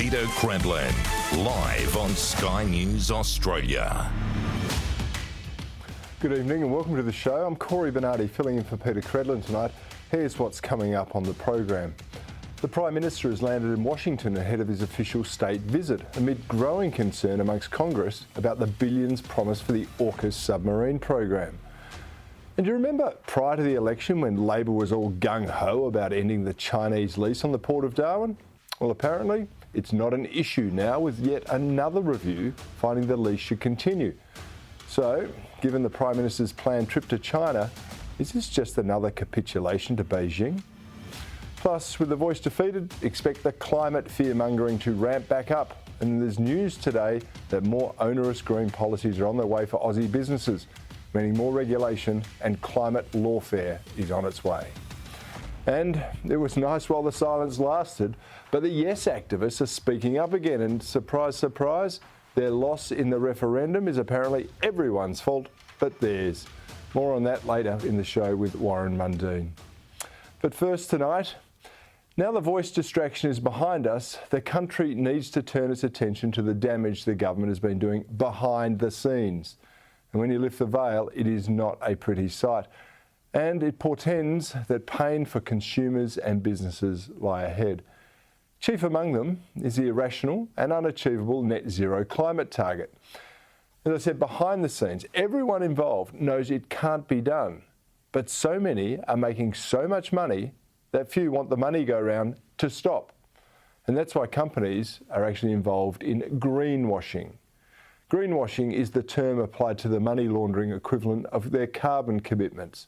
Peter Credlin, live on Sky News Australia. Good evening and welcome to the show. I'm Corey Bernardi filling in for Peter Credlin tonight. Here's what's coming up on the program. The Prime Minister has landed in Washington ahead of his official state visit, amid growing concern amongst Congress about the billions promised for the AUKUS submarine program. And do you remember prior to the election when Labor was all gung-ho about ending the Chinese lease on the Port of Darwin? Well, apparently it's not an issue now, with yet another review finding the lease should continue. So, given the Prime Minister's planned trip to China, is this just another capitulation to Beijing? Plus, with the voice defeated, expect the climate fear-mongering to ramp back up. And there's news today that more onerous green policies are on their way for Aussie businesses, meaning more regulation and climate lawfare is on its way. And it was nice while the silence lasted, but the Yes activists are speaking up again, and surprise, surprise, their loss in the referendum is apparently everyone's fault but theirs. More on that later in the show with Warren Mundine. But first tonight, now the voice distraction is behind us, the country needs to turn its attention to the damage the government has been doing behind the scenes. And when you lift the veil, it is not a pretty sight. And it portends that pain for consumers and businesses lie ahead. Chief among them is the irrational and unachievable net zero climate target. As I said, behind the scenes, everyone involved knows it can't be done. But so many are making so much money that few want the money go round to stop. And that's why companies are actually involved in greenwashing. Greenwashing is the term applied to the money laundering equivalent of their carbon commitments.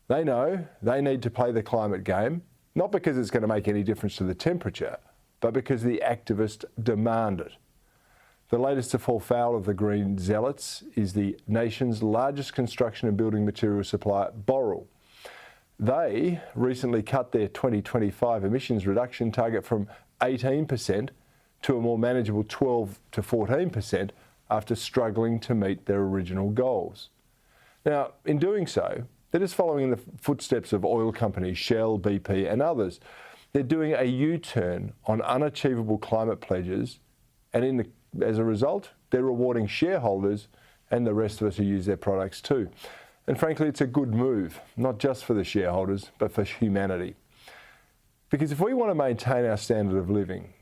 They know they need to play the climate game, not because it's going to make any difference to the temperature, but because the activists demand it. The latest to fall foul of the green zealots is the nation's largest construction and building material supplier, Boral. They recently cut their 2025 emissions reduction target from 18% to a more manageable 12 to 14% after struggling to meet their original goals. Now, in doing so, they're just following in the footsteps of oil companies Shell, BP and others. They're doing a U-turn on unachievable climate pledges, and as a result, they're rewarding shareholders and the rest of us who use their products too. And frankly, it's a good move, not just for the shareholders, but for humanity. Because if we want to maintain our standard of living,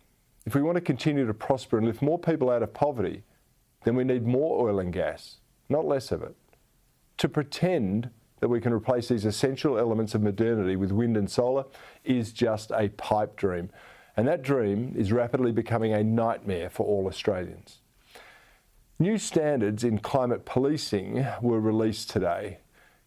if we want to continue to prosper and lift more people out of poverty, then we need more oil and gas, not less of it. To pretend that we can replace these essential elements of modernity with wind and solar is just a pipe dream. And that dream is rapidly becoming a nightmare for all Australians. New standards in climate policing were released today.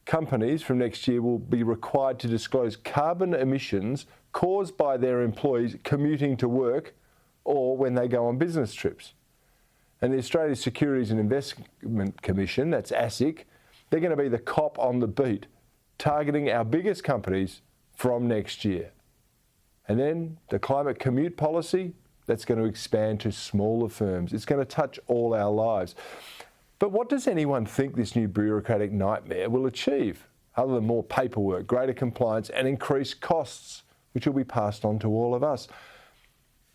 Companies from next year will be required to disclose carbon emissions caused by their employees commuting to work or when they go on business trips. And the Australian Securities and Investment Commission, that's ASIC, they're going to be the cop on the beat, targeting our biggest companies from next year. And then the climate commute policy, that's going to expand to smaller firms. It's going to touch all our lives. But what does anyone think this new bureaucratic nightmare will achieve, other than more paperwork, greater compliance and increased costs, which will be passed on to all of us?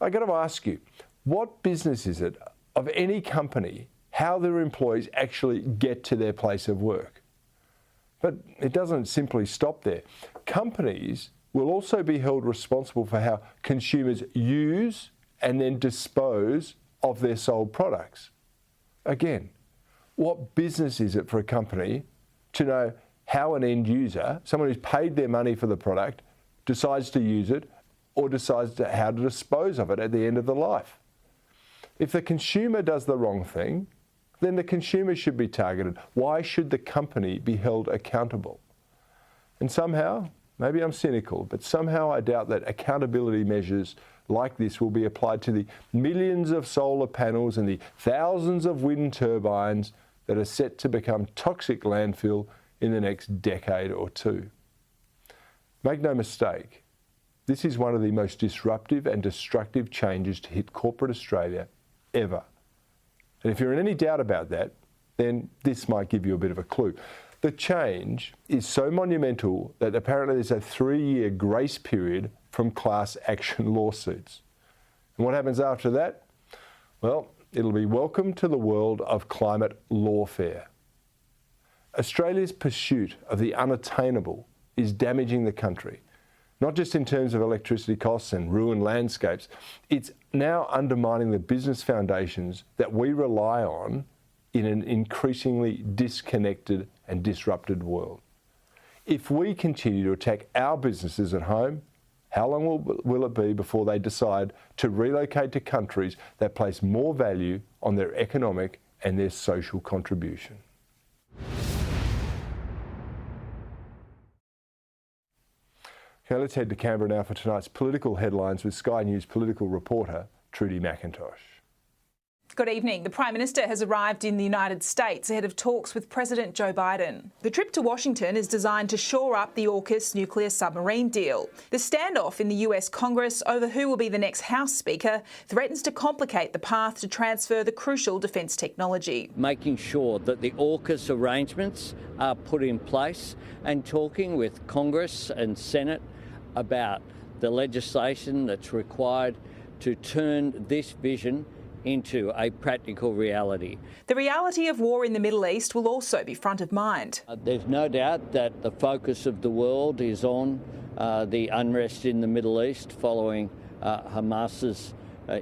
I've got to ask you, what business is it of any company how their employees actually get to their place of work? But it doesn't simply stop there. Companies will also be held responsible for how consumers use and then dispose of their sold products. Again, what business is it for a company to know how an end user, someone who's paid their money for the product, decides to use it or decides how to dispose of it at the end of the life? If the consumer does the wrong thing, then the consumer should be targeted. Why should the company be held accountable? And somehow, maybe I'm cynical, but somehow I doubt that accountability measures like this will be applied to the millions of solar panels and the thousands of wind turbines that are set to become toxic landfill in the next decade or two. Make no mistake, this is one of the most disruptive and destructive changes to hit corporate Australia ever. And if you're in any doubt about that, then this might give you a bit of a clue. The change is so monumental that apparently there's a 3-year grace period from class action lawsuits. And what happens after that? Well, it'll be welcome to the world of climate lawfare. Australia's pursuit of the unattainable is damaging the country, not just in terms of electricity costs and ruined landscapes. It's now undermining the business foundations that we rely on in an increasingly disconnected and disrupted world. If we continue to attack our businesses at home, how long will it be before they decide to relocate to countries that place more value on their economic and their social contribution? Okay, let's head to Canberra now for tonight's political headlines with Sky News political reporter Trudy McIntosh. Good evening. The Prime Minister has arrived in the United States ahead of talks with President Joe Biden. The trip to Washington is designed to shore up the AUKUS nuclear submarine deal. The standoff in the US Congress over who will be the next House Speaker threatens to complicate the path to transfer the crucial defence technology. Making sure that the AUKUS arrangements are put in place and talking with Congress and Senate about the legislation that's required to turn this vision into a practical reality. The reality of war in the Middle East will also be front of mind. There's no doubt that the focus of the world is on the unrest in the Middle East following Hamas's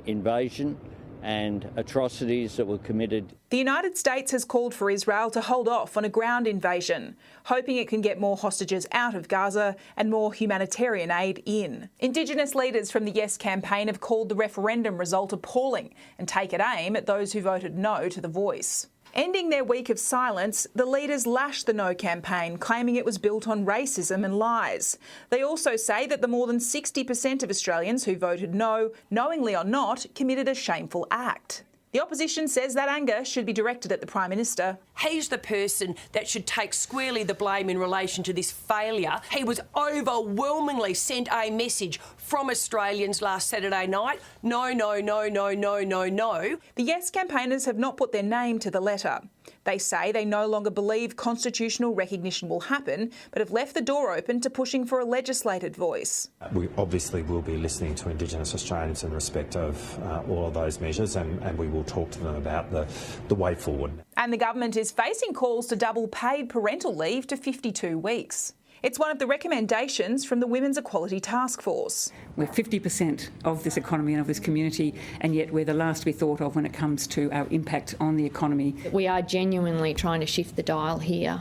invasion and atrocities that were committed. The United States has called for Israel to hold off on a ground invasion, hoping it can get more hostages out of Gaza and more humanitarian aid in. Indigenous leaders from the Yes campaign have called the referendum result appalling and taken aim at those who voted no to the Voice. Ending their week of silence, the leaders lashed the No campaign, claiming it was built on racism and lies. They also say that the more than 60% of Australians who voted no, knowingly or not, committed a shameful act. The opposition says that anger should be directed at the Prime Minister. He's the person that should take squarely the blame in relation to this failure. He was overwhelmingly sent a message from Australians last Saturday night. No, no, no, no, no, no, no. The Yes campaigners have not put their name to the letter. They say they no longer believe constitutional recognition will happen, but have left the door open to pushing for a legislated voice. We obviously will be listening to Indigenous Australians in respect of all of those measures, and we will talk to them about the way forward. And the government is facing calls to double paid parental leave to 52 weeks. It's one of the recommendations from the Women's Equality Task Force. We're 50% of this economy and of this community, and yet we're the last to be thought of when it comes to our impact on the economy. We are genuinely trying to shift the dial here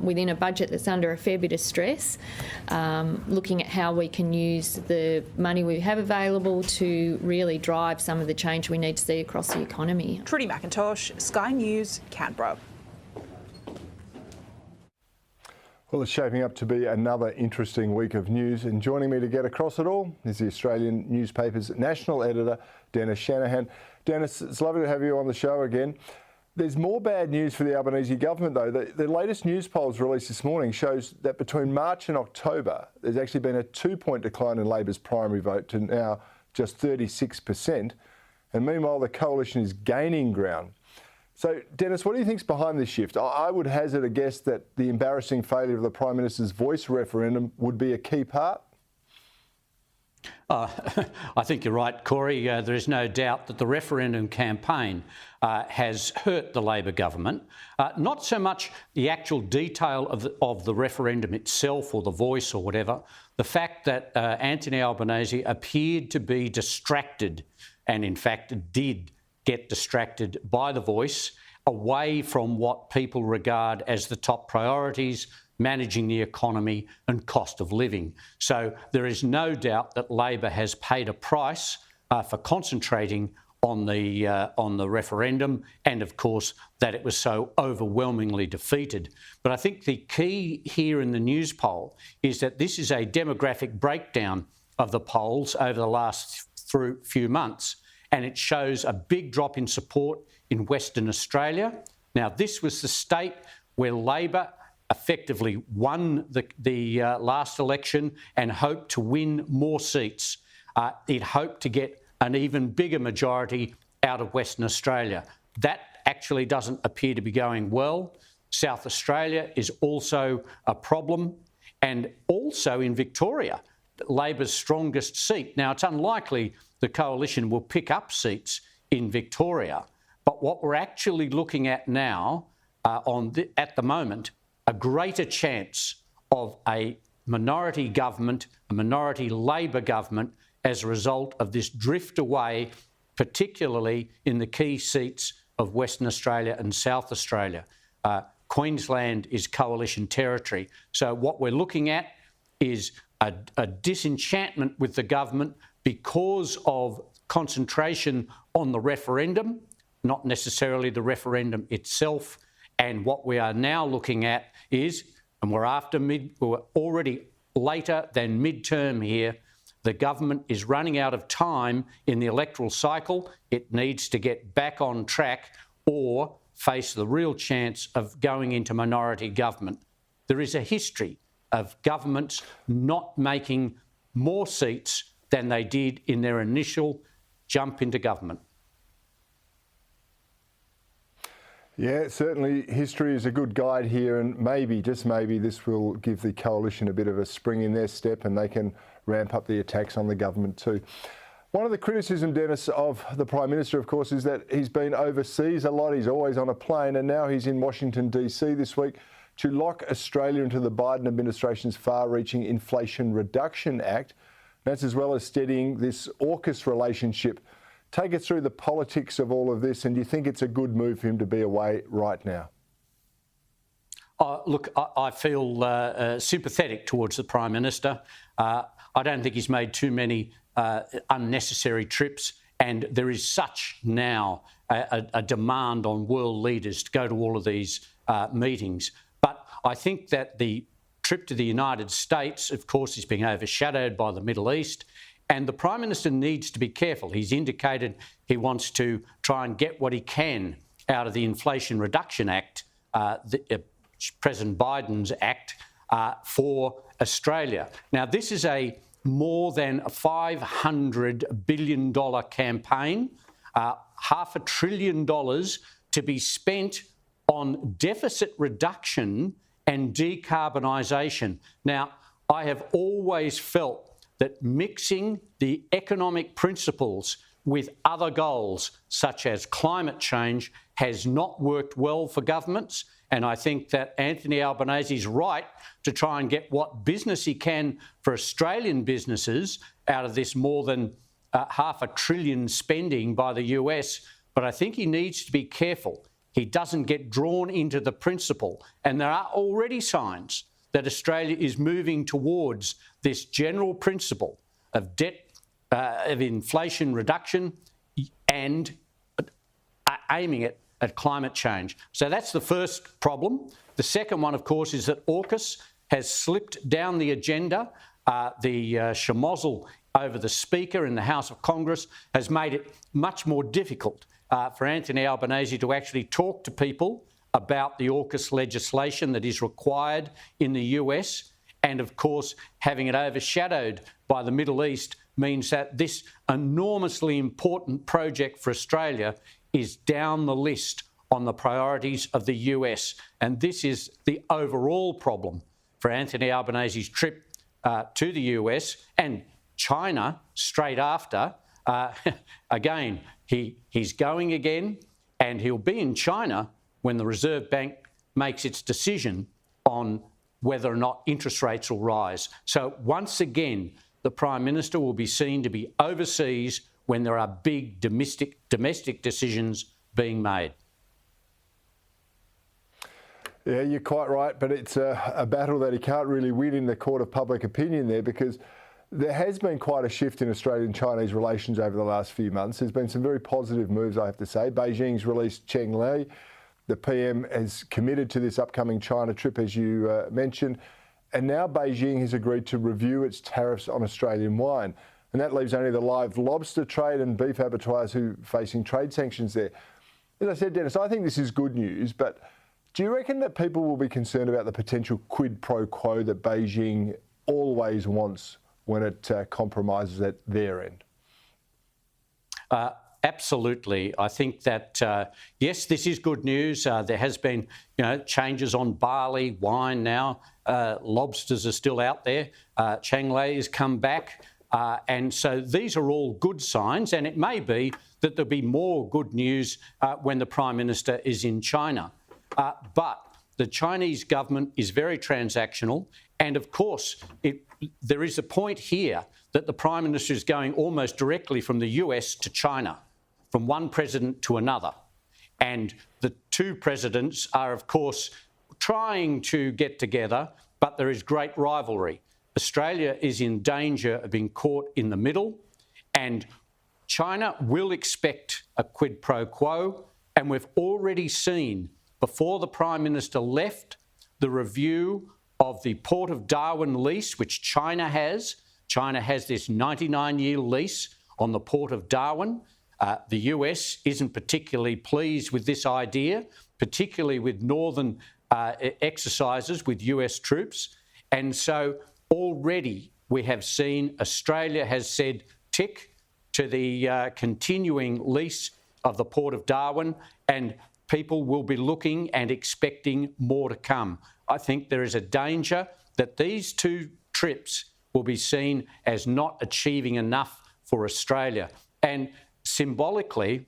within a budget that's under a fair bit of stress, looking at how we can use the money we have available to really drive some of the change we need to see across the economy. Trudy McIntosh, Sky News, Canberra. Well, it's shaping up to be another interesting week of news, and joining me to get across it all is the Australian newspaper's national editor, Dennis Shanahan. Dennis, it's lovely to have you on the show again. There's more bad news for the Albanese government, though. The latest news polls released this morning shows that between March and October, there's actually been a 2-point decline in Labor's primary vote to now just 36%. And meanwhile, the coalition is gaining ground. So, Dennis, what do you think's behind this shift? I would hazard a guess that the embarrassing failure of the Prime Minister's Voice referendum would be a key part. I think you're right, Corey. There is no doubt that the referendum campaign has hurt the Labor government. Not so much the actual detail of the referendum itself or the Voice or whatever. The fact that Anthony Albanese appeared to be distracted, and in fact did get distracted by the Voice, away from what people regard as the top priorities, managing the economy and cost of living. So there is no doubt that Labor has paid a price for concentrating on the referendum, and of course that it was so overwhelmingly defeated. But I think the key here in the news poll is that this is a demographic breakdown of the polls over the last few months, and it shows a big drop in support in Western Australia. Now, this was the state where Labor effectively won the last election and hoped to win more seats. It hoped to get an even bigger majority out of Western Australia. That actually doesn't appear to be going well. South Australia is also a problem. And also in Victoria, Labor's strongest seat. Now, it's unlikely the coalition will pick up seats in Victoria, but what we're actually looking at now, at the moment, a greater chance of a minority government, a minority Labor government, as a result of this drift away, particularly in the key seats of Western Australia and South Australia. Queensland is coalition territory. So what we're looking at is a disenchantment with the government because of concentration on the referendum, not necessarily the referendum itself. And what we are now looking at is, and we're already later than midterm here, the government is running out of time in the electoral cycle. It needs to get back on track or face the real chance of going into minority government. There is a history of governments not making more seats than they did in their initial jump into government. Yeah, certainly history is a good guide here, and maybe, just maybe, this will give the coalition a bit of a spring in their step and they can ramp up the attacks on the government too. One of the criticism, Dennis, of the Prime Minister, of course, is that he's been overseas a lot. He's always on a plane, and now he's in Washington, D.C. this week to lock Australia into the Biden administration's far-reaching Inflation Reduction Act. That's as well as steadying this AUKUS relationship. Take us through the politics of all of this, and do you think it's a good move for him to be away right now? Look, I feel sympathetic towards the Prime Minister. I don't think he's made too many unnecessary trips, and there is such now a demand on world leaders to go to all of these meetings. But I think that the trip to the United States, of course, is being overshadowed by the Middle East, and the Prime Minister needs to be careful. He's indicated he wants to try and get what he can out of the Inflation Reduction Act, President Biden's act, for Australia. Now, this is a more than $500 billion campaign, $500 billion to be spent on deficit reduction and decarbonisation. Now, I have always felt that mixing the economic principles with other goals, such as climate change, has not worked well for governments. And I think that Anthony Albanese is right to try and get what business he can for Australian businesses out of this more than $500 billion spending by the US. But I think he needs to be careful he doesn't get drawn into the principle. And there are already signs that Australia is moving towards this general principle of of inflation reduction and aiming it at climate change. So that's the first problem. The second one, of course, is that AUKUS has slipped down the agenda. The schmozzle over the Speaker in the House of Congress has made it much more difficult for Anthony Albanese to actually talk to people about the AUKUS legislation that is required in the US. And of course, having it overshadowed by the Middle East means that this enormously important project for Australia is down the list on the priorities of the US. And this is the overall problem for Anthony Albanese's trip to the US and China straight after. Again, he's going again, and he'll be in China when the Reserve Bank makes its decision on whether or not interest rates will rise. So once again, the Prime Minister will be seen to be overseas when there are big domestic decisions being made. Yeah, you're quite right, but it's a battle that he can't really win in the court of public opinion there, because there has been quite a shift in Australian-Chinese relations over the last few months. There's been some very positive moves, I have to say. Beijing's released Cheng Lei. The PM has committed to this upcoming China trip, as you mentioned. And now Beijing has agreed to review its tariffs on Australian wine. And that leaves only the live lobster trade and beef abattoirs who are facing trade sanctions there. As I said, Dennis, I think this is good news, but do you reckon that people will be concerned about the potential quid pro quo that Beijing always wants when it compromises at their end? Absolutely. I think that, yes, this is good news. There has been, changes on barley, wine now. Lobsters are still out there. Changlei has come back. And so these are all good signs. And it may be that there'll be more good news when the Prime Minister is in China. But the Chinese government is very transactional. And of course, there is a point here that the Prime Minister is going almost directly from the US to China, from one president to another. And the two presidents are, of course, trying to get together, but there is great rivalry. Australia is in danger of being caught in the middle, and China will expect a quid pro quo. And we've already seen, before the Prime Minister left, the review of the Port of Darwin lease, which China has. China has this 99-year lease on the Port of Darwin. The US isn't particularly pleased with this idea, particularly with northern exercises with US troops. And so already we have seen Australia has said tick to the continuing lease of the Port of Darwin, and people will be looking and expecting more to come. I think there is a danger that these two trips will be seen as not achieving enough for Australia. And symbolically,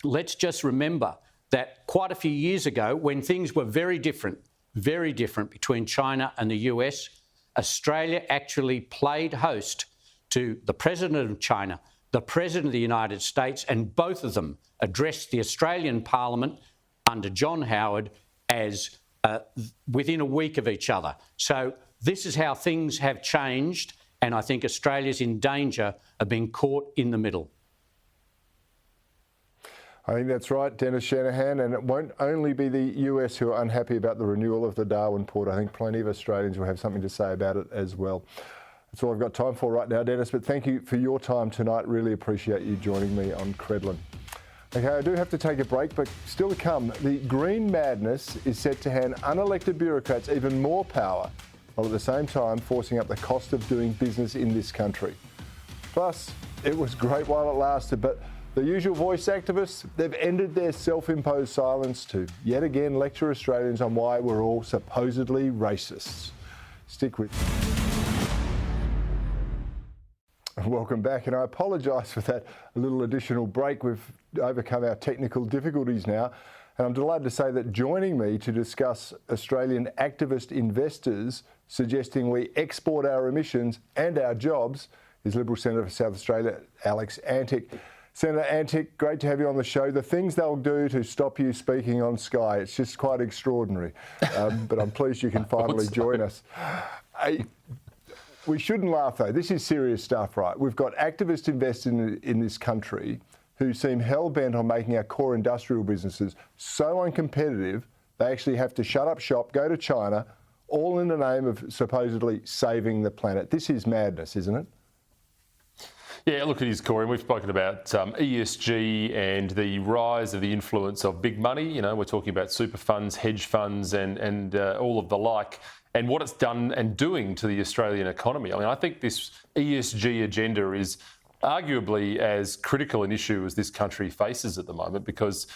let's just remember that quite a few years ago, when things were very different between China and the US, Australia actually played host to the President of China, the President of the United States, and both of them addressed the Australian Parliament under John Howard as within a week of each other. So this is how things have changed, and I think Australia's in danger of being caught in the middle. I think that's right, Dennis Shanahan, and it won't only be the US who are unhappy about the renewal of the Darwin port. I think plenty of Australians will have something to say about it as well. That's all I've got time for right now, Dennis, but thank you for your time tonight. Really appreciate you joining me on Credlin. Okay, I do have to take a break, but still to come, the Green Madness is set to hand unelected bureaucrats even more power, while at the same time forcing up the cost of doing business in this country. Plus, it was great while it lasted, but the usual voice activists, they've ended their self-imposed silence to yet again lecture Australians on why we're all supposedly racists. Stick with me. Welcome back, and I apologise for that little additional break. We've overcome our technical difficulties now, and I'm delighted to say that joining me to discuss Australian activist investors suggesting we export our emissions and our jobs is Liberal Senator for South Australia, Alex Antic. Senator Antic, great to have you on the show. The things they'll do to stop you speaking on Sky, it's just quite extraordinary. But I'm pleased you can finally join us. We shouldn't laugh, though. This is serious stuff, right? We've got activist investors in this country who seem hell-bent on making our core industrial businesses so uncompetitive they actually have to shut up shop, go to China, all in the name of supposedly saving the planet. This is madness, isn't it? Yeah, look, it is, Corey. We've spoken about ESG and the rise of the influence of big money. You know, we're talking about super funds, hedge funds, and all of the like, and what it's done and doing to the Australian economy. I mean, I think this ESG agenda is arguably as critical an issue as this country faces at the moment, because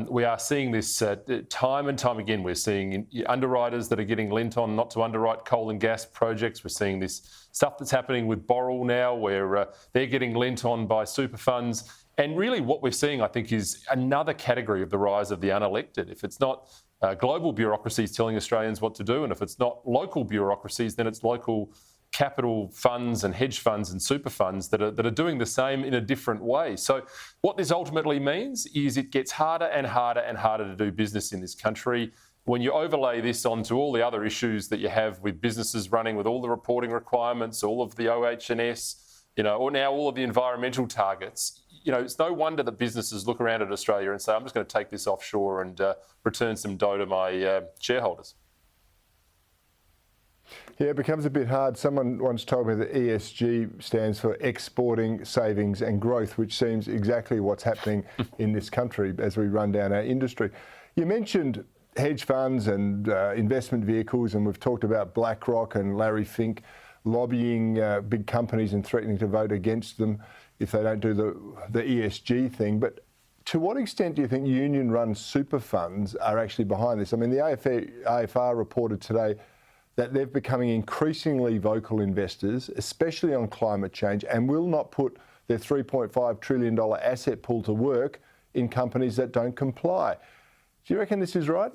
we are seeing this time and time again. We're seeing underwriters that are getting lent on not to underwrite coal and gas projects. We're seeing this stuff that's happening with Boral now, where they're getting lent on by super funds. And really what we're seeing, I think, is another category of the rise of the unelected. If it's not global bureaucracies telling Australians what to do, and if it's not local bureaucracies, then it's local capital funds and hedge funds and super funds that are doing the same in a different way. So what this ultimately means is it gets harder and harder and harder to do business in this country. When you overlay this onto all the other issues that you have with businesses running with all the reporting requirements, all of the OH&S, or now all of the environmental targets, it's no wonder that businesses look around at Australia and say, I'm just going to take this offshore and return some dough to my shareholders. Yeah, it becomes a bit hard. Someone once told me that ESG stands for exporting, savings and growth, which seems exactly what's happening in this country as we run down our industry. You mentioned hedge funds and investment vehicles, and we've talked about BlackRock and Larry Fink lobbying big companies and threatening to vote against them. if they don't do the ESG thing. But to what extent do you think union-run super funds are actually behind this? I mean, the AFR reported today that they're becoming increasingly vocal investors, especially on climate change, and will not put their $3.5 trillion asset pool to work in companies that don't comply. Do you reckon this is right?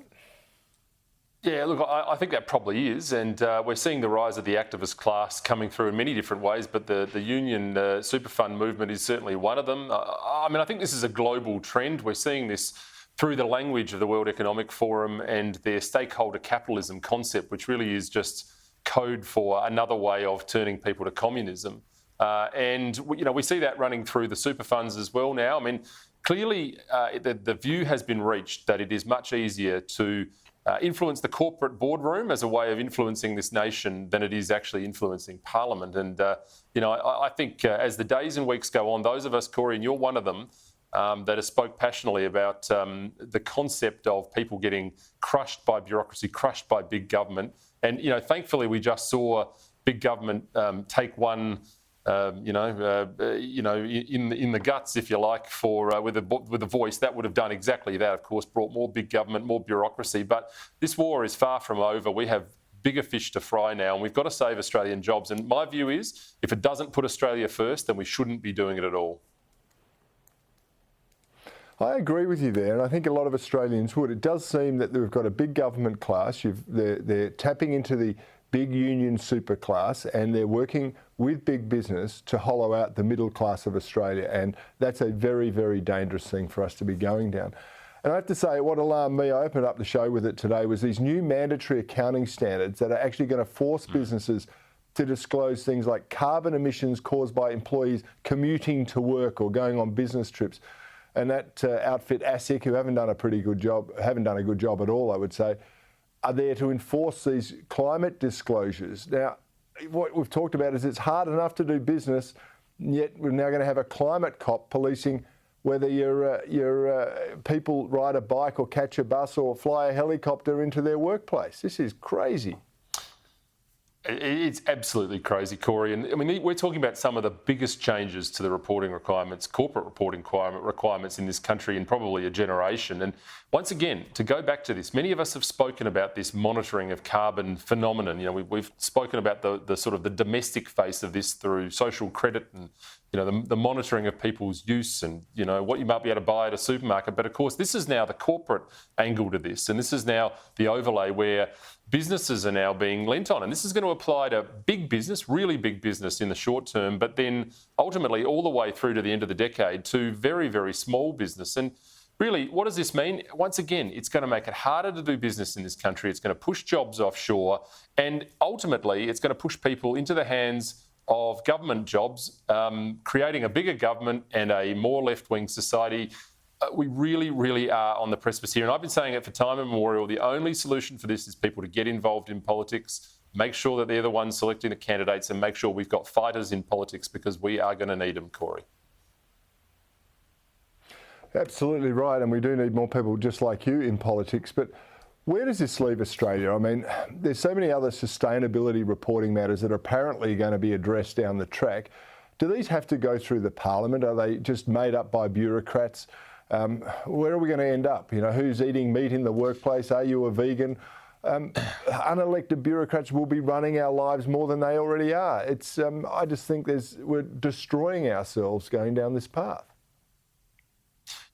Yeah, look, I think that probably is, and we're seeing the rise of the activist class coming through in many different ways, but the union super fund movement is certainly one of them. I mean, I think this is a global trend. We're seeing this through the language of the World Economic Forum and their stakeholder capitalism concept, which really is just code for another way of turning people to communism. And we see that running through the super funds as well now. I mean, clearly the view has been reached that it is much easier to influence the corporate boardroom as a way of influencing this nation than it is actually influencing Parliament. And, I think as the days and weeks go on, those of us, Corey, and you're one of them, that has spoke passionately about the concept of people getting crushed by bureaucracy, crushed by big government. And, thankfully we just saw big government take one in the guts, if you like, for with a voice that would have done exactly that. Of course, brought more big government, more bureaucracy. But this war is far from over. We have bigger fish to fry now, and we've got to save Australian jobs. And my view is, if it doesn't put Australia first, then we shouldn't be doing it at all. I agree with you there, and I think a lot of Australians would. It does seem that we've got a big government class. They're tapping into the big union super class, and they're working with big business to hollow out the middle class of Australia, and that's a very, very dangerous thing for us to be going down. And I have to say, what alarmed me, I opened up the show with it today, was these new mandatory accounting standards that are actually going to force businesses to disclose things like carbon emissions caused by employees commuting to work or going on business trips. And that outfit ASIC, who haven't done a good job at all, I would say, are there to enforce these climate disclosures. Now, what we've talked about is it's hard enough to do business, yet we're now going to have a climate cop policing whether your people ride a bike or catch a bus or fly a helicopter into their workplace. This is crazy. It's absolutely crazy, Corey. And I mean, we're talking about some of the biggest changes to the reporting requirements, corporate reporting requirements in this country in probably a generation. And once again, to go back to this, many of us have spoken about this monitoring of carbon phenomenon. We've spoken about the sort of the domestic face of this through social credit and, the monitoring of people's use and, what you might be able to buy at a supermarket. But of course, this is now the corporate angle to this. And this is now the overlay where businesses are now being lent on. And this is going to apply to big business, really big business in the short term, but then ultimately all the way through to the end of the decade to very, very small business. And really, what does this mean? Once again, it's going to make it harder to do business in this country. It's going to push jobs offshore. And ultimately, it's going to push people into the hands of government jobs, creating a bigger government and a more left-wing society. We really, really are on the precipice here. And I've been saying it for time immemorial. The only solution for this is people to get involved in politics, make sure that they're the ones selecting the candidates, and make sure we've got fighters in politics, because we are going to need them, Corey. Absolutely right. And we do need more people just like you in politics. But where does this leave Australia? I mean, there's so many other sustainability reporting matters that are apparently going to be addressed down the track. Do these have to go through the Parliament? Are they just made up by bureaucrats? Where are we going to end up? Who's eating meat in the workplace? Are you a vegan? Unelected bureaucrats will be running our lives more than they already are. I just think we're destroying ourselves going down this path.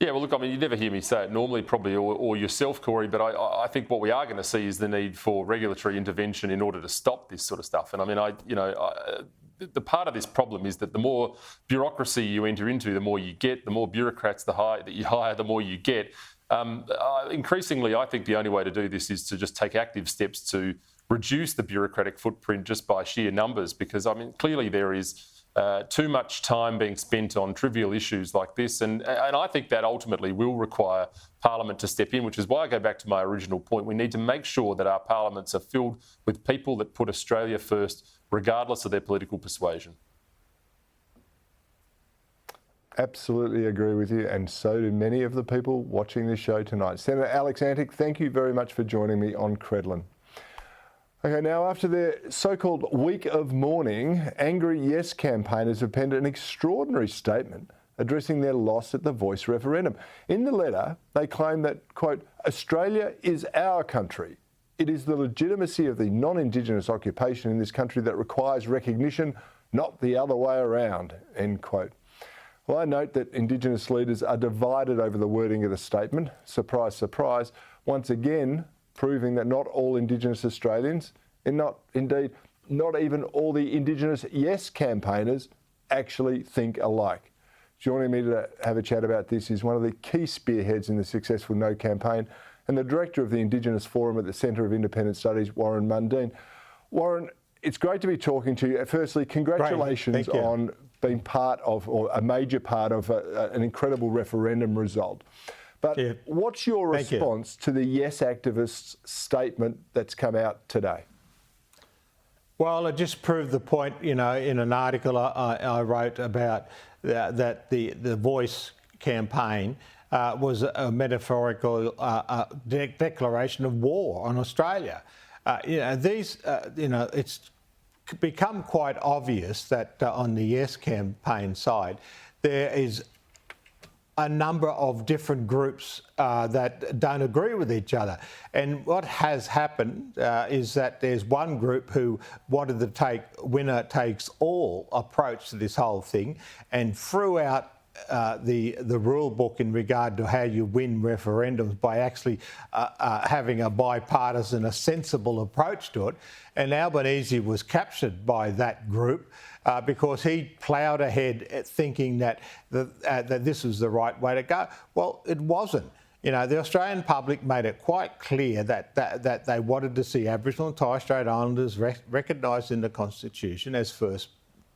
Yeah, well, look, I mean, you never hear me say it normally, probably, or yourself, Corey, but I think what we are going to see is the need for regulatory intervention in order to stop this sort of stuff. And I mean, the part of this problem is that the more bureaucracy you enter into, the more you get, the more bureaucrats that you hire, the more you get. Increasingly, I think the only way to do this is to just take active steps to reduce the bureaucratic footprint just by sheer numbers, because, I mean, clearly there is too much time being spent on trivial issues like this. And I think that ultimately will require Parliament to step in, which is why I go back to my original point. We need to make sure that our parliaments are filled with people that put Australia first, regardless of their political persuasion. Absolutely agree with you, and so do many of the people watching this show tonight. Senator Alex Antic, thank you very much for joining me on Credlin. Okay, now after their so-called week of mourning, angry Yes campaigners have penned an extraordinary statement addressing their loss at the Voice referendum. In the letter, they claim that, quote, Australia is our country. It is the legitimacy of the non-Indigenous occupation in this country that requires recognition, not the other way around, end quote. Well, I note that Indigenous leaders are divided over the wording of the statement. Surprise, surprise. Once again, proving that not all Indigenous Australians, and not even all the Indigenous Yes campaigners, actually think alike. Joining me to have a chat about this is one of the key spearheads in the successful No campaign and the director of the Indigenous Forum at the Centre of Independent Studies, Warren Mundine. Warren, it's great to be talking to you. Firstly, congratulations on being part of, or a major part of, an incredible referendum result. But what's your response to the Yes activists' statement that's come out today? Well, it just proved the point, in an article I wrote about that the Voice campaign was a metaphorical declaration of war on Australia. It's become quite obvious that on the Yes campaign side, there is a number of different groups that don't agree with each other. And what has happened is that there's one group who wanted to take winner takes all approach to this whole thing and threw out the rule book in regard to how you win referendums by actually having a bipartisan, a sensible approach to it. And Albanese was captured by that group because he ploughed ahead thinking that this was the right way to go. Well, it wasn't. The Australian public made it quite clear that they wanted to see Aboriginal and Torres Strait Islanders recognised in the Constitution as First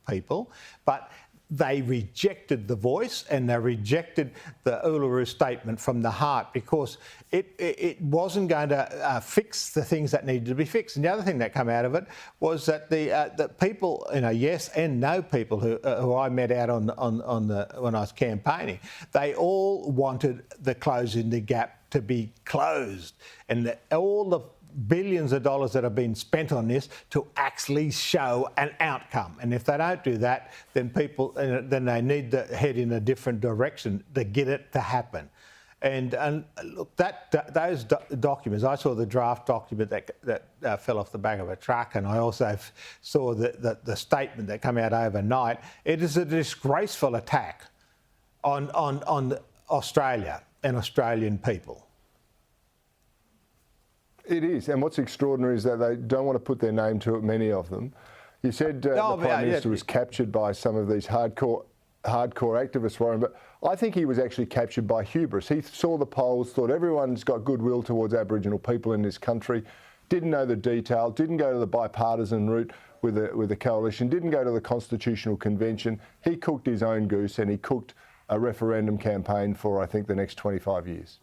People, but they rejected the Voice and they rejected the Uluru Statement from the heart because it wasn't going to fix the things that needed to be fixed. And the other thing that came out of it was that the people, Yes and No people who I met out when I was campaigning, they all wanted the Closing the Gap to be closed, and all the billions of dollars that have been spent on this to actually show an outcome. And if they don't do that, then they need to head in a different direction to get it to happen. And look, those documents, I saw the draft document that fell off the back of a truck, and I also saw the statement that came out overnight. It is a disgraceful attack on Australia and Australian people. It is, and what's extraordinary is that they don't want to put their name to it, many of them. You said the Prime Minister was captured by some of these hardcore activists, Warren, but I think he was actually captured by hubris. He saw the polls, thought everyone's got goodwill towards Aboriginal people in this country, didn't know the detail, didn't go to the bipartisan route with the coalition, didn't go to the Constitutional Convention. He cooked his own goose and he cooked a referendum campaign for, I think, the next 25 years.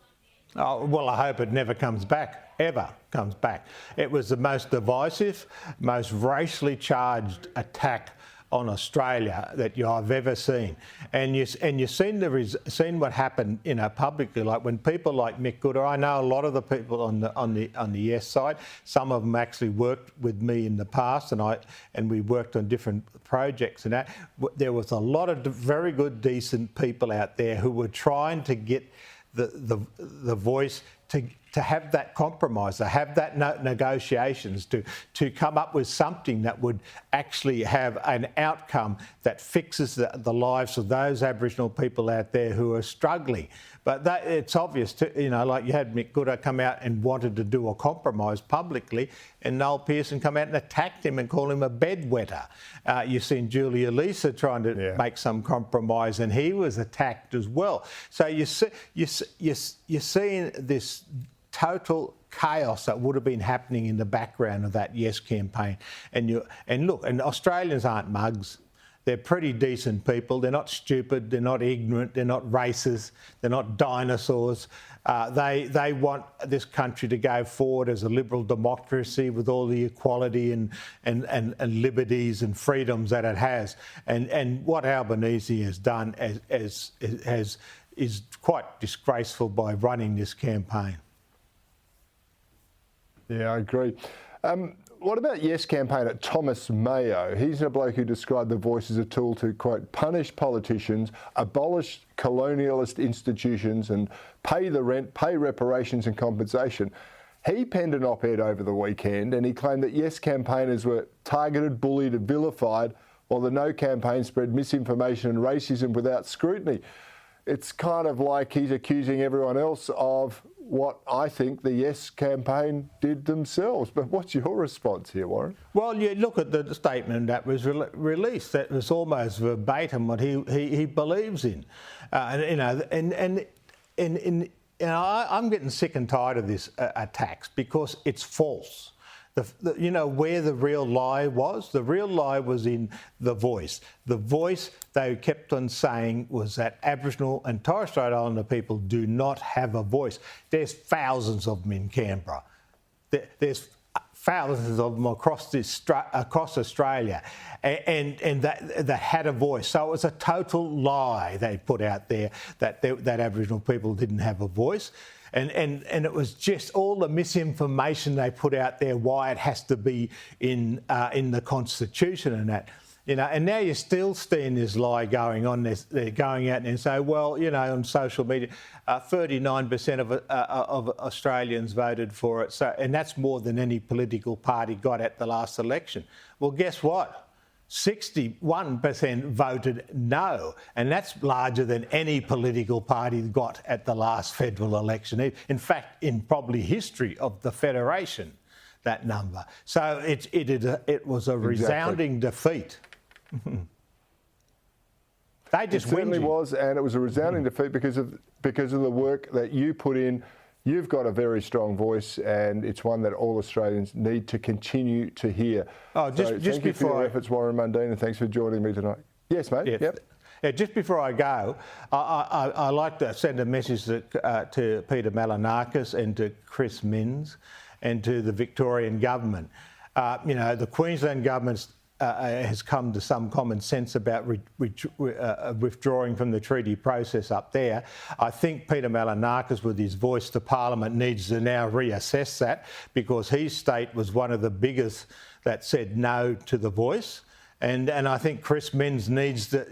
Oh, well, I hope it never comes back, ever comes back. It was the most divisive, most racially charged attack on Australia that I've ever seen. And you've seen what happened, publicly. Like when people like Mick Gooder, I know a lot of the people on the Yes side. Some of them actually worked with me in the past, and we worked on different projects and that. There was a lot of very good, decent people out there who were trying to get the Voice to have that compromise, to have that negotiations, to come up with something that would actually have an outcome that fixes the lives of those Aboriginal people out there who are struggling. But it's obvious, like you had Mick Gooder come out and wanted to do a compromise publicly, and Noel Pearson come out and attacked him and called him a bedwetter. You've seen Julia Lisa trying to make some compromise, and he was attacked as well. So you're seeing this total chaos that would have been happening in the background of that Yes campaign. And Australians aren't mugs. They're pretty decent people. They're not stupid. They're not ignorant. They're not racist. They're not dinosaurs. They want this country to go forward as a liberal democracy with all the equality and liberties and freedoms that it has. And what Albanese has done is quite disgraceful by running this campaign. Yeah, I agree. what about Yes campaigner Thomas Mayo? He's a bloke who described The Voice as a tool to, quote, punish politicians, abolish colonialist institutions and pay the rent, pay reparations and compensation. He penned an op-ed over the weekend and he claimed that Yes campaigners were targeted, bullied and vilified, while the No campaign spread misinformation and racism without scrutiny. It's kind of like he's accusing everyone else of what I think the Yes campaign did themselves. But what's your response here, Warren? Well, you look at the statement that was released. That was almost verbatim what he believes in. I'm getting sick and tired of this attacks because it's false. Where the real lie was? The real lie was in The Voice. The Voice, they kept on saying, was that Aboriginal and Torres Strait Islander people do not have a voice. There's thousands of them in Canberra. There's thousands of them across Australia, and that had a voice. So it was a total lie they put out there that Aboriginal people didn't have a voice. And it was just all the misinformation they put out there, why it has to be in the Constitution and that. And now you're still seeing this lie going on. They're going out and say, well, on social media, 39% of Australians voted for it. So, and that's more than any political party got at the last election. Well, guess what? 61% voted no, and that's larger than any political party got at the last federal election. In fact, in probably history of the Federation, that number. So it was a resounding defeat. They just it certainly was, and it was a resounding defeat because of the work that you put in. You've got a very strong voice, and it's one that all Australians need to continue to hear. Oh, just thank you for your efforts, Warren Mundine, and thanks for joining me tonight. Yes, mate. Yeah. Yep. Yeah, just before I go, I like to send a message to Peter Malinakis and to Chris Minns and to the Victorian government. The Queensland government's has come to some common sense about withdrawing from the treaty process up there. I think Peter Malinakis, with his voice to Parliament, needs to now reassess that, because his state was one of the biggest that said no to the voice. And I think Chris Minns needs to,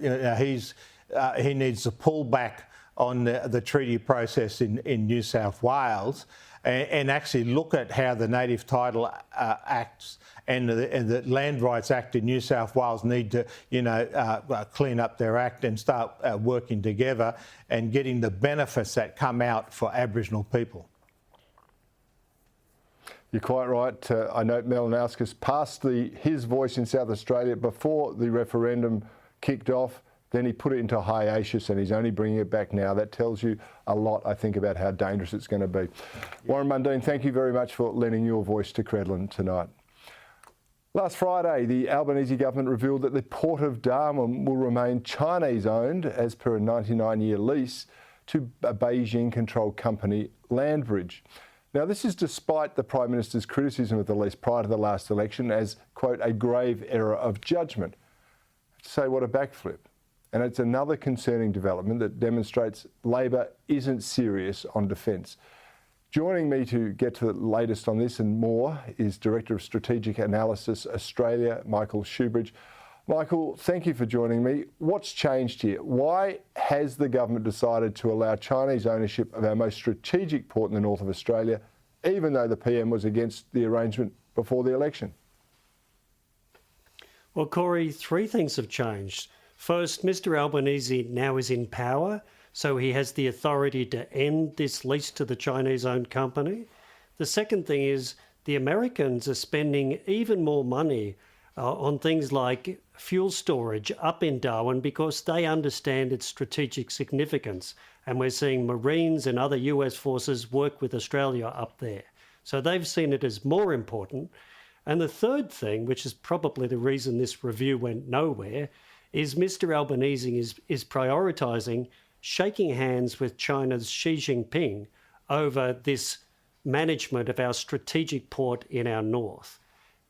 he needs to pull back on the treaty process in New South Wales and actually look at how the Native Title Acts and the Land Rights Act in New South Wales need to, clean up their act and start working together and getting the benefits that come out for Aboriginal people. You're quite right. I note Malinakis passed his voice in South Australia before the referendum kicked off. Then he put it into hiatus and he's only bringing it back now. That tells you a lot, I think, about how dangerous it's going to be. Warren Mundine, thank you very much for lending your voice to Credlin tonight. Last Friday, the Albanese government revealed that the Port of Darwin will remain Chinese-owned as per a 99-year lease to a Beijing-controlled company, Landbridge. Now, this is despite the Prime Minister's criticism of the lease prior to the last election as, quote, a grave error of judgment. To say what a backflip. And it's another concerning development that demonstrates Labor isn't serious on defence. Joining me to get to the latest on this and more is Director of Strategic Analysis Australia, Michael Shoebridge. Michael, thank you for joining me. What's changed here? Why has the government decided to allow Chinese ownership of our most strategic port in the north of Australia, even though the PM was against the arrangement before the election? Well, Corey, three things have changed. First, Mr Albanese now is in power, so he has the authority to end this lease to the Chinese-owned company. The second thing is the Americans are spending even more money on things like fuel storage up in Darwin because they understand its strategic significance. And we're seeing Marines and other US forces work with Australia up there. So they've seen it as more important. And the third thing, which is probably the reason this review went nowhere, is Mr Albanese is prioritising shaking hands with China's Xi Jinping over this management of our strategic port in our north.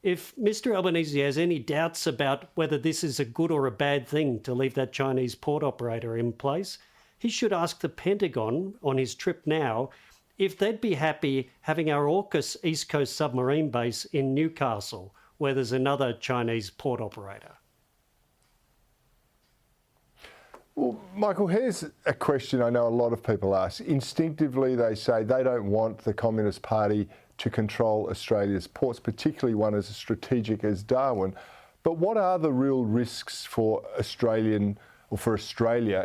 If Mr Albanese has any doubts about whether this is a good or a bad thing to leave that Chinese port operator in place, he should ask the Pentagon on his trip now if they'd be happy having our AUKUS East Coast submarine base in Newcastle, where there's another Chinese port operator. Well, Michael, here's a question I know a lot of people ask. Instinctively, they say they don't want the Communist Party to control Australia's ports, particularly one as strategic as Darwin. But what are the real risks for Australia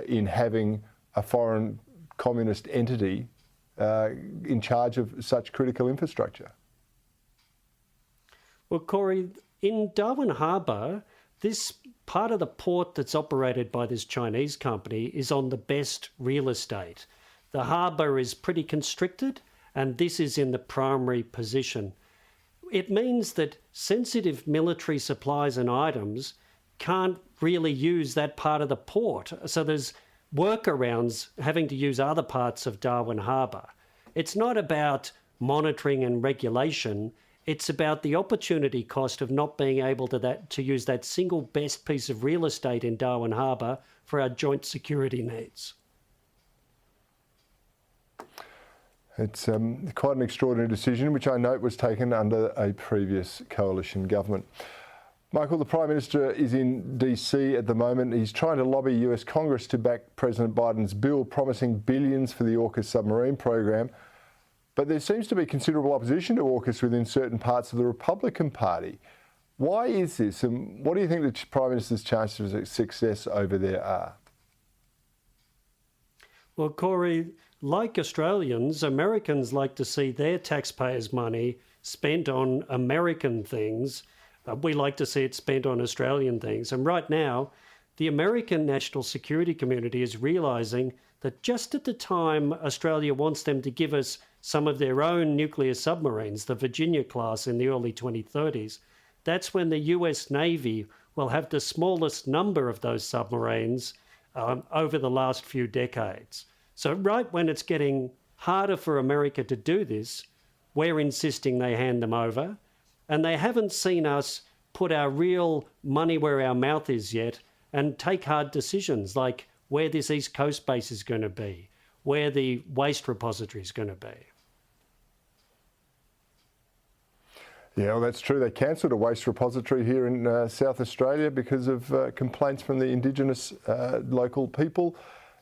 in having a foreign communist entity in charge of such critical infrastructure? Well, Corey, in Darwin Harbour, this part of the port that's operated by this Chinese company is on the best real estate. The harbour is pretty constricted, and this is in the primary position. It means that sensitive military supplies and items can't really use that part of the port. So there's workarounds having to use other parts of Darwin Harbour. It's not about monitoring and regulation. It's about the opportunity cost of not being able to use that single best piece of real estate in Darwin Harbour for our joint security needs. It's quite an extraordinary decision, which I note was taken under a previous coalition government. Michael, the Prime Minister is in DC at the moment. He's trying to lobby US Congress to back President Biden's bill promising billions for the AUKUS submarine program. But there seems to be considerable opposition to AUKUS within certain parts of the Republican Party. Why is this, and what do you think the Prime Minister's chances of success over there are? Well, Corey, like Australians, Americans like to see their taxpayers' money spent on American things. We like to see it spent on Australian things. And right now, the American national security community is realising that just at the time Australia wants them to give us some of their own nuclear submarines, the Virginia class in the early 2030s, that's when the US Navy will have the smallest number of those submarines over the last few decades. So right when it's getting harder for America to do this, we're insisting they hand them over. And they haven't seen us put our real money where our mouth is yet and take hard decisions like where this East Coast base is going to be, where the waste repository is going to be. Yeah, well, that's true. They cancelled a waste repository here in South Australia because of complaints from the Indigenous local people,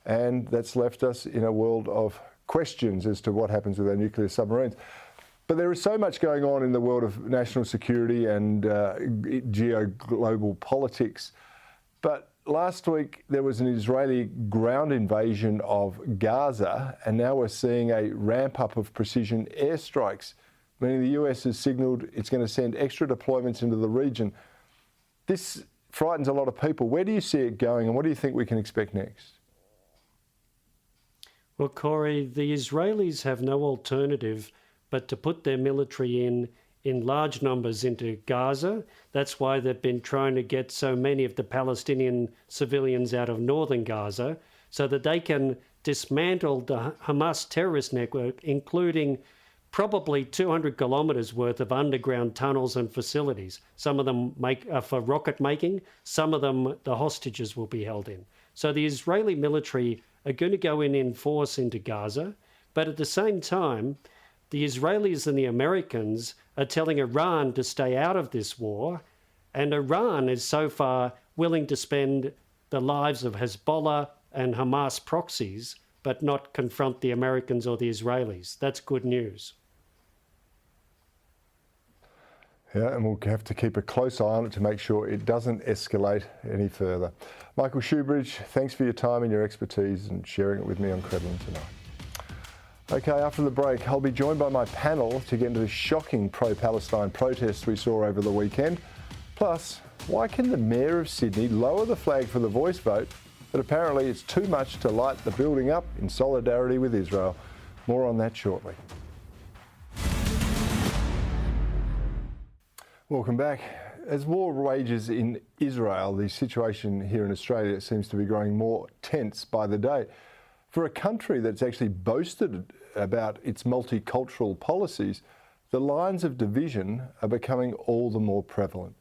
and that's left us in a world of questions as to what happens with our nuclear submarines. But there is so much going on in the world of national security and geo-global politics. But last week there was an Israeli ground invasion of Gaza, and now we're seeing a ramp-up of precision airstrikes, meaning the US has signalled it's going to send extra deployments into the region. This frightens a lot of people. Where do you see it going, and what do you think we can expect next? Well, Corey, the Israelis have no alternative but to put their military in large numbers into Gaza. That's why they've been trying to get so many of the Palestinian civilians out of northern Gaza so that they can dismantle the Hamas terrorist network, including probably 200 kilometres worth of underground tunnels and facilities. Some of them for rocket making, some of them the hostages will be held in. So the Israeli military are going to go in force into Gaza, but at the same time, the Israelis and the Americans are telling Iran to stay out of this war, and Iran is so far willing to spend the lives of Hezbollah and Hamas proxies, but not confront the Americans or the Israelis. That's good news. Yeah, and we'll have to keep a close eye on it to make sure it doesn't escalate any further. Michael Shoebridge, thanks for your time and your expertise and sharing it with me on Credlin tonight. Okay, after the break, I'll be joined by my panel to get into the shocking pro-Palestine protests we saw over the weekend. Plus, why can the Mayor of Sydney lower the flag for the voice vote, but apparently it's too much to light the building up in solidarity with Israel? More on that shortly. Welcome back. As war rages in Israel, the situation here in Australia seems to be growing more tense by the day. For a country that's actually boasted about its multicultural policies, the lines of division are becoming all the more prevalent.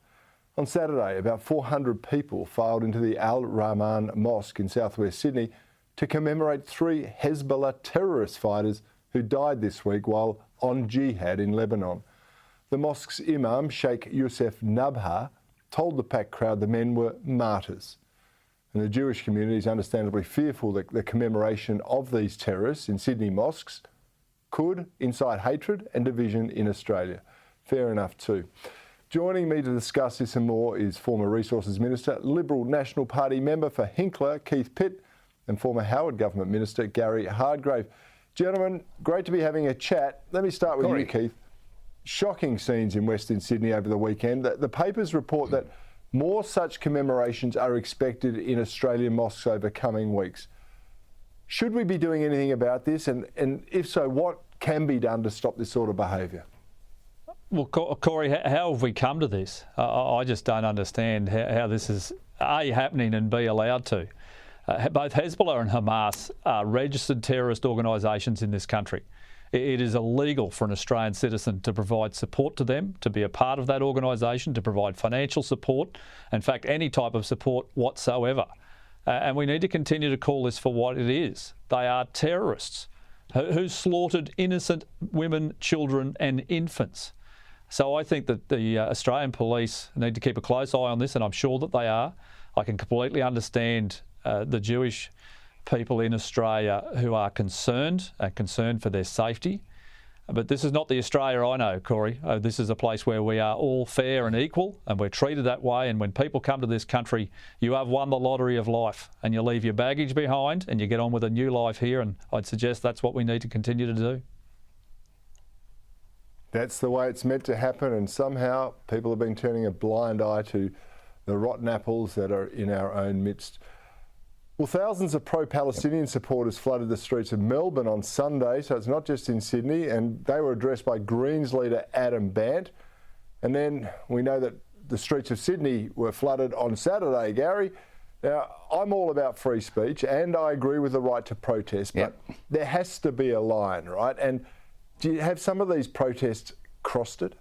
On Saturday, about 400 people filed into the Al Rahman Mosque in southwest Sydney to commemorate 3 Hezbollah terrorist fighters who died this week while on jihad in Lebanon. The mosque's imam, Sheikh Youssef Nabha, told the packed crowd the men were martyrs. And the Jewish community is understandably fearful that the commemoration of these terrorists in Sydney mosques could incite hatred and division in Australia. Fair enough too. Joining me to discuss this and more is former Resources Minister, Liberal National Party member for Hinkler, Keith Pitt, and former Howard Government Minister, Gary Hardgrave. Gentlemen, great to be having a chat. Let me start with you, Keith. Shocking scenes in Western Sydney over the weekend. The papers report that more such commemorations are expected in Australian mosques over coming weeks. Should we be doing anything about this? And if so, what can be done to stop this sort of behaviour? Well, Corey, how have we come to this? I just don't understand how this is, A, happening and B, allowed to. Both Hezbollah and Hamas are registered terrorist organisations in this country. It is illegal for an Australian citizen to provide support to them, to be a part of that organisation, to provide financial support, in fact, any type of support whatsoever. And we need to continue to call this for what it is. They are terrorists who slaughtered innocent women, children and infants. So I think that the Australian police need to keep a close eye on this, and I'm sure that they are. I can completely understand the Jewish people in Australia who are concerned for their safety. But this is not the Australia I know, Corey. This is a place where we are all fair and equal, and we're treated that way. And when people come to this country, you have won the lottery of life, and you leave your baggage behind and you get on with a new life here. And I'd suggest that's what we need to continue to do. That's the way it's meant to happen, and somehow people have been turning a blind eye to the rotten apples that are in our own midst. Well, thousands of pro-Palestinian supporters flooded the streets of Melbourne on Sunday, so it's not just in Sydney, and they were addressed by Greens leader Adam Bant. And then we know that the streets of Sydney were flooded on Saturday, Gary. Now, I'm all about free speech, and I agree with the right to protest, but there has to be a line, right? And do you have some of these protests crossed it?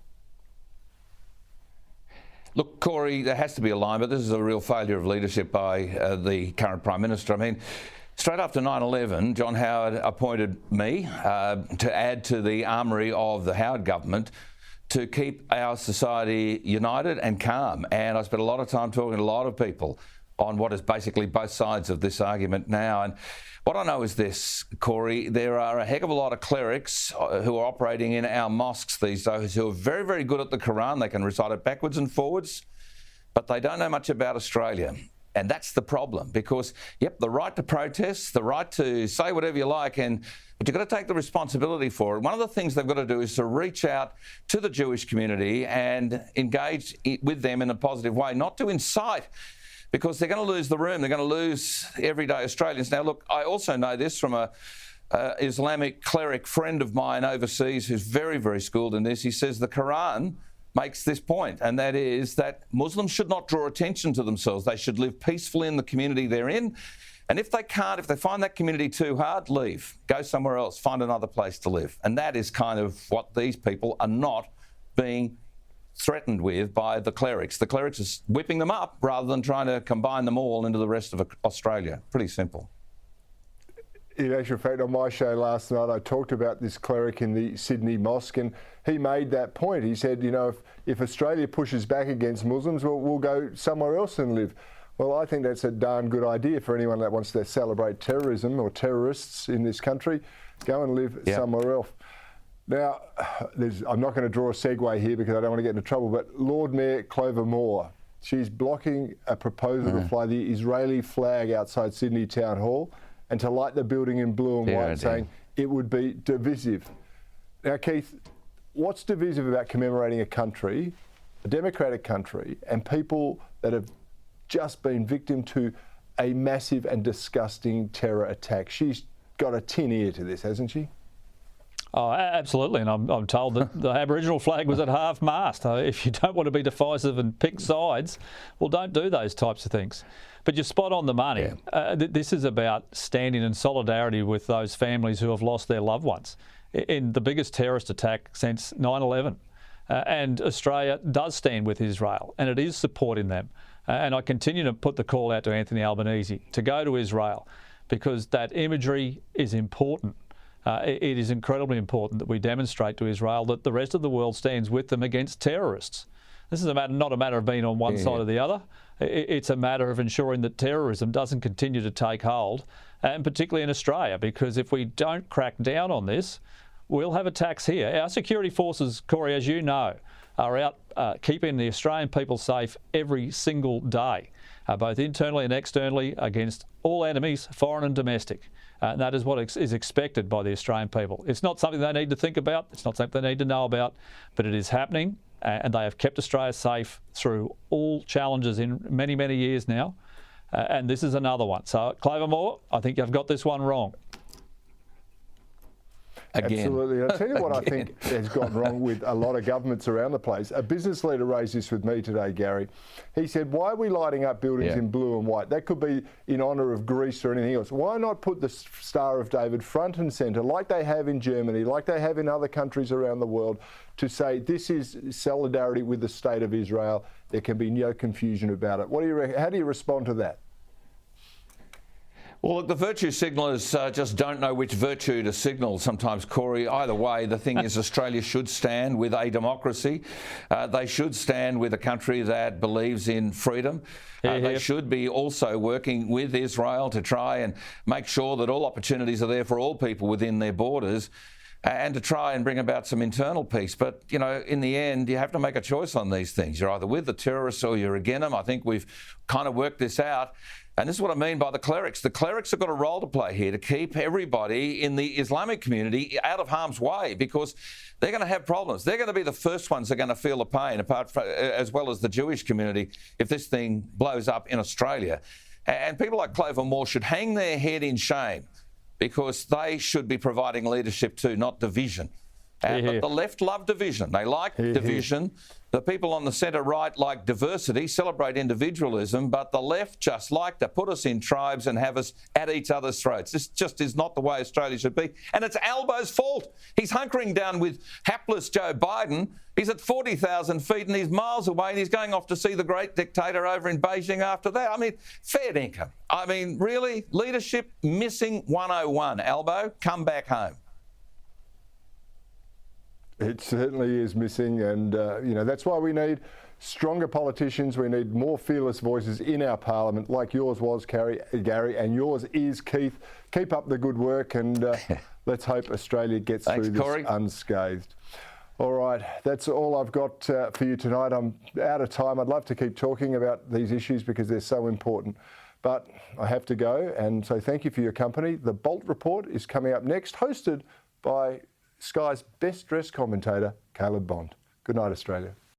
Look, Corey, there has to be a line, but this is a real failure of leadership by the current Prime Minister. I mean, straight after 9/11, John Howard appointed me to add to the armoury of the Howard government to keep our society united and calm. And I spent a lot of time talking to a lot of people on what is basically both sides of this argument now. And what I know is this, Corey, there are a heck of a lot of clerics who are operating in our mosques these days who are very, very good at the Quran. They can recite it backwards and forwards, but they don't know much about Australia. And that's the problem because, yep, the right to protest, the right to say whatever you like, but you've got to take the responsibility for it. One of the things they've got to do is to reach out to the Jewish community and engage with them in a positive way, not to incite, because they're going to lose the room. They're going to lose everyday Australians. Now, look, I also know this from a Islamic cleric friend of mine overseas who's very, very schooled in this. He says the Quran makes this point, and that is that Muslims should not draw attention to themselves. They should live peacefully in the community they're in. And if they can't, if they find that community too hard, leave. Go somewhere else. Find another place to live. And that is kind of what these people are not being threatened with by the clerics. The clerics are whipping them up rather than trying to combine them all into the rest of Australia. Pretty simple. In actual fact, on my show last night, I talked about this cleric in the Sydney mosque, and he made that point. He said, you know, if Australia pushes back against Muslims, we'll go somewhere else and live. Well, I think that's a darn good idea for anyone that wants to celebrate terrorism or terrorists in this country. Go and live somewhere else. Now, I'm not going to draw a segue here because I don't want to get into trouble, but Lord Mayor Clover Moore, she's blocking a proposal to fly the Israeli flag outside Sydney Town Hall and to light the building in blue and white, saying it would be divisive. Now, Keith, what's divisive about commemorating a country, a democratic country, and people that have just been victim to a massive and disgusting terror attack? She's got a tin ear to this, hasn't she? Oh, absolutely, and I'm told that the Aboriginal flag was at half-mast. If you don't want to be divisive and pick sides, well, don't do those types of things. But you're spot on the money. This is about standing in solidarity with those families who have lost their loved ones in the biggest terrorist attack since 9/11. And Australia does stand with Israel, and it is supporting them. And I continue to put the call out to Anthony Albanese to go to Israel because that imagery is important. It is incredibly important that we demonstrate to Israel that the rest of the world stands with them against terrorists. This is not a matter of being on one side or the other. It's a matter of ensuring that terrorism doesn't continue to take hold, and particularly in Australia, because if we don't crack down on this, we'll have attacks here. Our security forces, Corey, as you know, are out keeping the Australian people safe every single day, both internally and externally, against all enemies, foreign and domestic. And that is what is expected by the Australian people. It's not something they need to think about. It's not something they need to know about, but it is happening, and they have kept Australia safe through all challenges in many, many years now. And this is another one. So, Clover Moore, I think you've got this one wrong. Again. Absolutely. I'll tell you what I think has gone wrong with a lot of governments around the place. A business leader raised this with me today, Gary. He said, why are we lighting up buildings in blue and white? That could be in honour of Greece or anything else. Why not put the Star of David front and centre, like they have in Germany, like they have in other countries around the world, to say this is solidarity with the state of Israel. There can be no confusion about it. What do you reckon? How do you respond to that? Well, look, the virtue signallers just don't know which virtue to signal sometimes, Corey. Either way, the thing is Australia should stand with a democracy. They should stand with a country that believes in freedom. They should be also working with Israel to try and make sure that all opportunities are there for all people within their borders, and to try and bring about some internal peace. But, you know, in the end, you have to make a choice on these things. You're either with the terrorists or you're against them. I think we've kind of worked this out. And this is what I mean by the clerics. The clerics have got a role to play here to keep everybody in the Islamic community out of harm's way, because they're going to have problems. They're going to be the first ones that are going to feel the pain, apart from, as well as the Jewish community, if this thing blows up in Australia. And people like Clover Moore should hang their head in shame, because they should be providing leadership too, not division. But the left love division. They like division. The people on the centre-right like diversity, celebrate individualism, but the left just like to put us in tribes and have us at each other's throats. This just is not the way Australia should be. And it's Albo's fault. He's hunkering down with hapless Joe Biden. He's at 40,000 feet and he's miles away, and he's going off to see the great dictator over in Beijing after that. I mean, fair dinkum. I mean, really, leadership missing 101. Albo, come back home. It certainly is missing, and you know, that's why we need stronger politicians. We need more fearless voices in our parliament, like yours was, Gary, and yours is, Keith. Keep up the good work, and let's hope Australia gets through this unscathed. All right, that's all I've got for you tonight. I'm out of time. I'd love to keep talking about these issues because they're so important, but I have to go, and so thank you for your company. The Bolt Report is coming up next, hosted by Sky's best-dressed commentator, Caleb Bond. Good night, Australia.